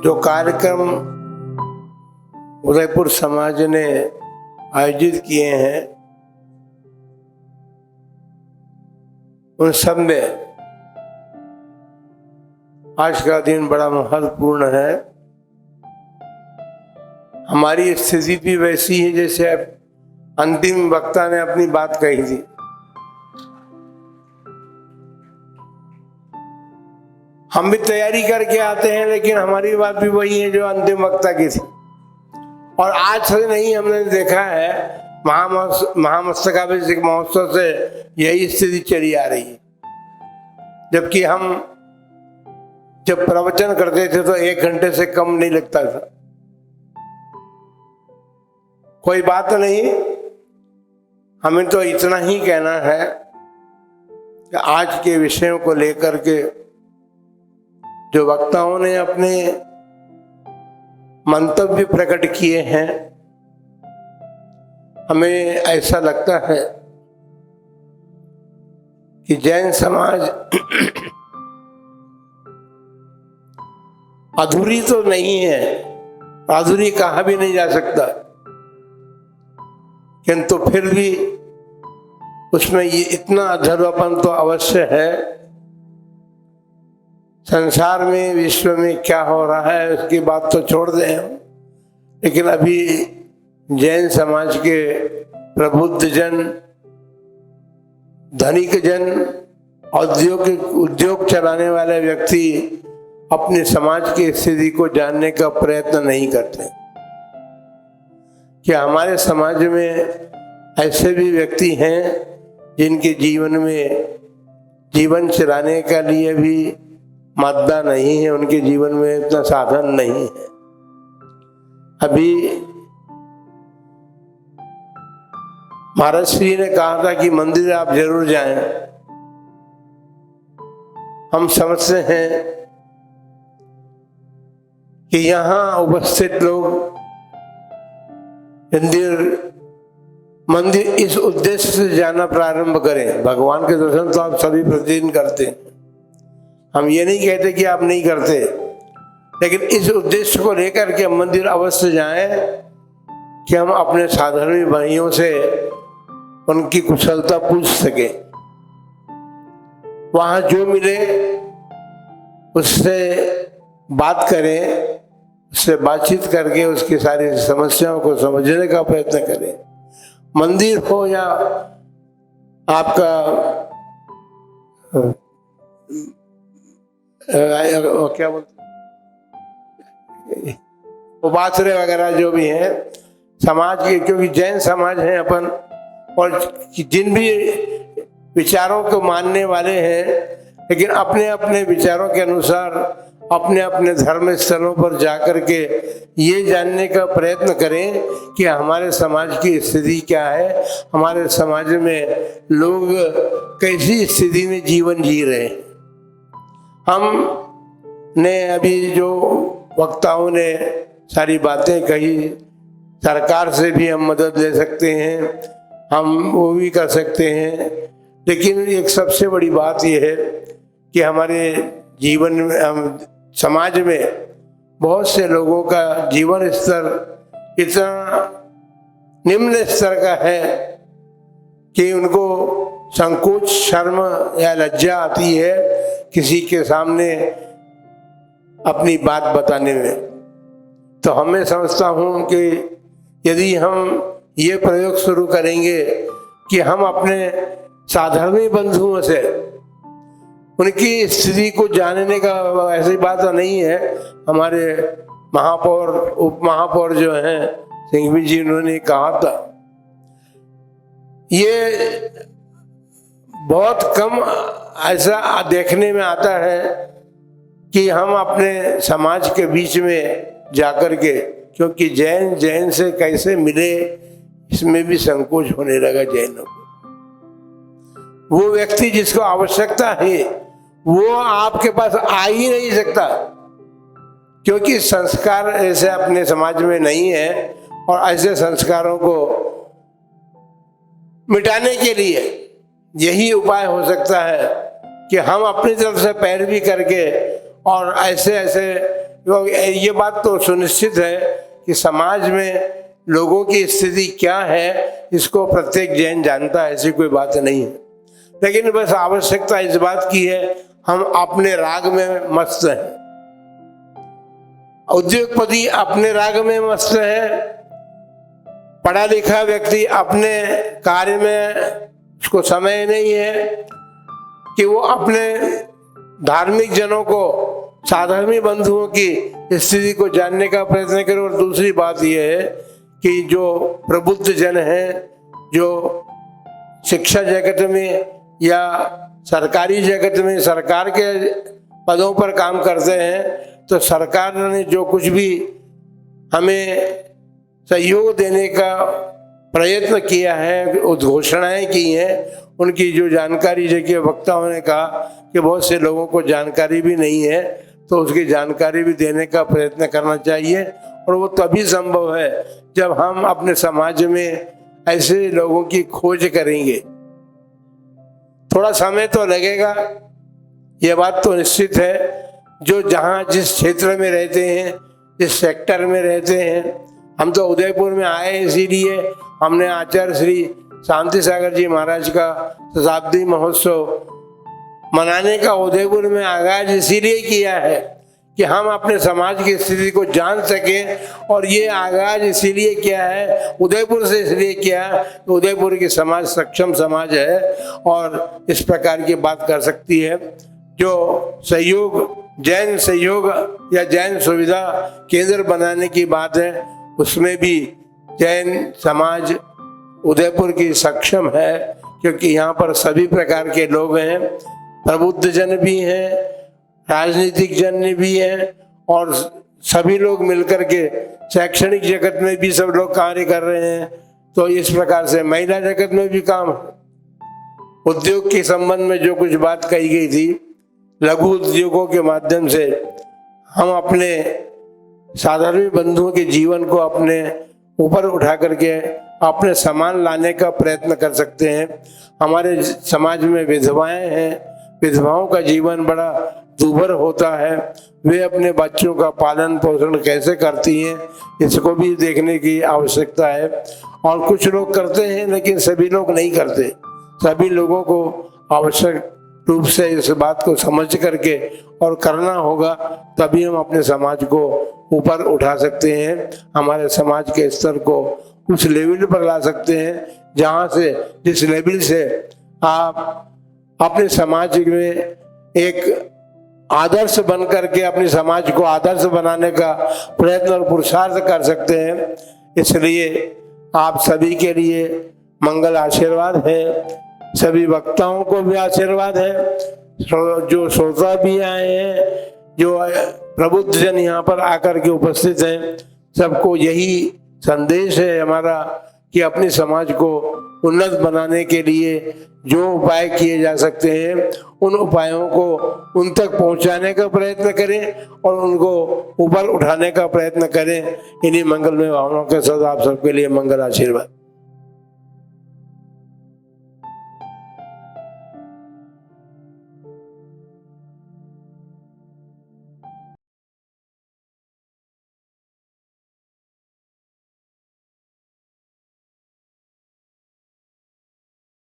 जो कार्यक्रम उदयपुर समाज ने आयोजित किए हैं उन सब में आज का दिन बड़ा महत्वपूर्ण है। हमारी स्थिति भी वैसी है जैसे अंतिम वक्ता ने अपनी बात कही थी। हम भी तैयारी करके आते हैं, लेकिन हमारी बात भी वही है जो अंतिम वक्ता की थी। और आज से नहीं, हमने देखा है महामस्तकाभिषेक महोत्सव से यही स्थिति चली आ रही है। जबकि हम जब प्रवचन करते थे तो 1 घंटे से कम नहीं लगता था। कोई बात नहीं, हमें तो इतना ही कहना है कि आज के विषयों को लेकर के जो वक्ताओं ने अपने मंतव्य प्रकट किए हैं, हमें ऐसा लगता है कि जैन समाज अधूरी तो नहीं है, अधूरी कहा भी नहीं जा सकता, किंतु फिर भी उसमें ये इतना अधूरापन तो अवश्य है। संसार में, विश्व में क्या हो रहा है उसकी बात तो छोड़ दें हम, लेकिन अभी जैन समाज के प्रबुद्ध जन, धनिक जन, उद्योग चलाने वाले व्यक्ति अपने समाज की स्थिति को जानने का प्रयत्न नहीं करते। क्या हमारे समाज में ऐसे भी व्यक्ति हैं जिनके जीवन में जीवन चलाने के लिए भी मादा नहीं है, उनके जीवन में इतना साधन नहीं है। अभी महाराज श्री ने कहा था कि मंदिर आप जरूर जाएं। हम समझते हैं कि यहाँ उपस्थित लोग मंदिर इस उद्देश्य से जाना प्रारंभ करें। भगवान के दर्शन तो आप सभी प्रतिदिन करते हैं, हम ये नहीं कहते कि आप नहीं करते, लेकिन इस उद्देश्य को लेकर के मंदिर अवश्य जाएं कि हम अपने साधर्मी भाइयों से उनकी कुशलता पूछ सके। वहां जो मिले उससे बात करें, उससे बातचीत करके उसकी सारी समस्याओं को समझने का प्रयत्न करें। मंदिर हो या आपका क्या बोलते उपासरे वगैरह जो भी हैं समाज के, क्योंकि जैन समाज है अपन, और जिन भी विचारों को मानने वाले हैं, लेकिन अपने अपने विचारों के अनुसार अपने अपने धर्म स्थलों पर जाकर के ये जानने का प्रयत्न करें कि हमारे समाज की स्थिति क्या है, हमारे समाज में लोग कैसी स्थिति में जीवन जी रहे हैं। हमने अभी जो वक्ताओं ने सारी बातें कही, सरकार से भी हम मदद ले सकते हैं, हम वो भी कर सकते हैं, लेकिन एक सबसे बड़ी बात यह है कि हमारे जीवन में, हम समाज में बहुत से लोगों का जीवन स्तर इतना निम्न स्तर का है कि उनको संकोच, शर्म या लज्जा आती है किसी के सामने अपनी बात बताने में। तो हमें समझता हूँ कि यदि हम ये प्रयोग शुरू करेंगे कि हम अपने साधर्मी बंधुओं से उनकी स्थिति को जानने का, ऐसी बात नहीं है। हमारे महापौर, उप महापौर जो हैं सिंघवी जी, उन्होंने कहा था, ये बहुत कम ऐसा देखने में आता है कि हम अपने समाज के बीच में जाकर के, क्योंकि जैन से कैसे मिले इसमें भी संकोच होने लगा जैनों को। वो व्यक्ति जिसको आवश्यकता है वो आपके पास आ ही नहीं सकता, क्योंकि संस्कार ऐसे अपने समाज में नहीं है। और ऐसे संस्कारों को मिटाने के लिए यही उपाय हो सकता है कि हम अपनी तरफ से पैरवी करके और ऐसे ऐसे ये बात तो सुनिश्चित है कि समाज में लोगों की स्थिति क्या है इसको प्रत्येक जैन जानता है, ऐसी कोई बात नहीं है। लेकिन बस आवश्यकता इस बात की है हम अपने राग में मस्त हैं। उद्योगपति अपने राग में मस्त है, पढ़ा लिखा व्यक्ति अपने कार्य में उसको समय नहीं है कि वो अपने धार्मिक जनों को, साधर्मी बंधुओं की स्थिति को जानने का प्रयत्न करे। और दूसरी बात यह है कि जो प्रबुद्ध जन हैं, जो शिक्षा जगत में या सरकारी जगत में सरकार के पदों पर काम करते हैं, तो सरकार ने जो कुछ भी हमें सहयोग देने का प्रयत्न किया है, घोषणाएं की हैं, उनकी जो जानकारी, जबकि वक्ताओं ने कहा कि बहुत से लोगों को जानकारी भी नहीं है, तो उसकी जानकारी भी देने का प्रयत्न करना चाहिए। और वो तभी संभव है जब हम अपने समाज में ऐसे लोगों की खोज करेंगे। थोड़ा समय तो लगेगा, ये बात तो निश्चित है। जो जहाँ जिस क्षेत्र में रहते हैं, जिस सेक्टर में रहते हैं, हम तो उदयपुर में आए इसीलिए हमने आचार्य श्री शांति सागर जी महाराज का शताब्दी महोत्सव मनाने का उदयपुर में आगाज इसीलिए किया है कि हम अपने समाज की स्थिति को जान सकें। और ये आगाज इसीलिए किया है, उदयपुर से इसलिए किया है कि उदयपुर की समाज सक्षम समाज है और इस प्रकार की बात कर सकती है। जो सहयोग, जैन सहयोग या जैन सुविधा केंद्र बनाने की बात है, उसमें भी जैन समाज उदयपुर की सक्षम है, क्योंकि यहाँ पर सभी प्रकार के लोग हैं, प्रबुद्ध जन भी हैं, राजनीतिक जन भी हैं, और सभी लोग मिलकर के शैक्षणिक जगत में भी सब लोग कार्य कर रहे हैं। तो इस प्रकार से महिला जगत में भी काम है। उद्योग के संबंध में जो कुछ बात कही गई थी, लघु उद्योगों के माध्यम से हम अपने साधारण बंधुओं के जीवन को अपने ऊपर उठा करके अपने समान लाने का प्रयत्न कर सकते हैं। हमारे समाज में विधवाएं हैं, विधवाओं का जीवन बड़ा दुर्भर होता है, वे अपने बच्चों का पालन पोषण कैसे करती हैं, इसको भी देखने की आवश्यकता है। और कुछ लोग करते हैं लेकिन सभी लोग नहीं करते। सभी लोगों को आवश्यक रूप से इस बात को समझ करके और करना होगा, तभी हम अपने समाज को ऊपर उठा सकते हैं, हमारे समाज के स्तर को उस लेवल पर ला सकते हैं जहाँ से, जिस लेवल से आप अपने समाज में एक आदर्श बन करके अपने समाज को आदर्श बनाने का प्रयत्न और पुरुषार्थ कर सकते हैं। इसलिए आप सभी के लिए मंगल आशीर्वाद है, सभी वक्ताओं को भी आशीर्वाद है, जो श्रोता भी आए हैं, जो प्रबुद्ध जन यहाँ पर आकर के उपस्थित हैं, सबको यही संदेश है हमारा कि अपने समाज को उन्नत बनाने के लिए जो उपाय किए जा सकते हैं, उन उपायों को उन तक पहुंचाने का प्रयत्न करें और उनको ऊपर उठाने का प्रयत्न करें। इन्हीं मंगलमय भावनाओं के साथ आप सबके लिए मंगल आशीर्वाद।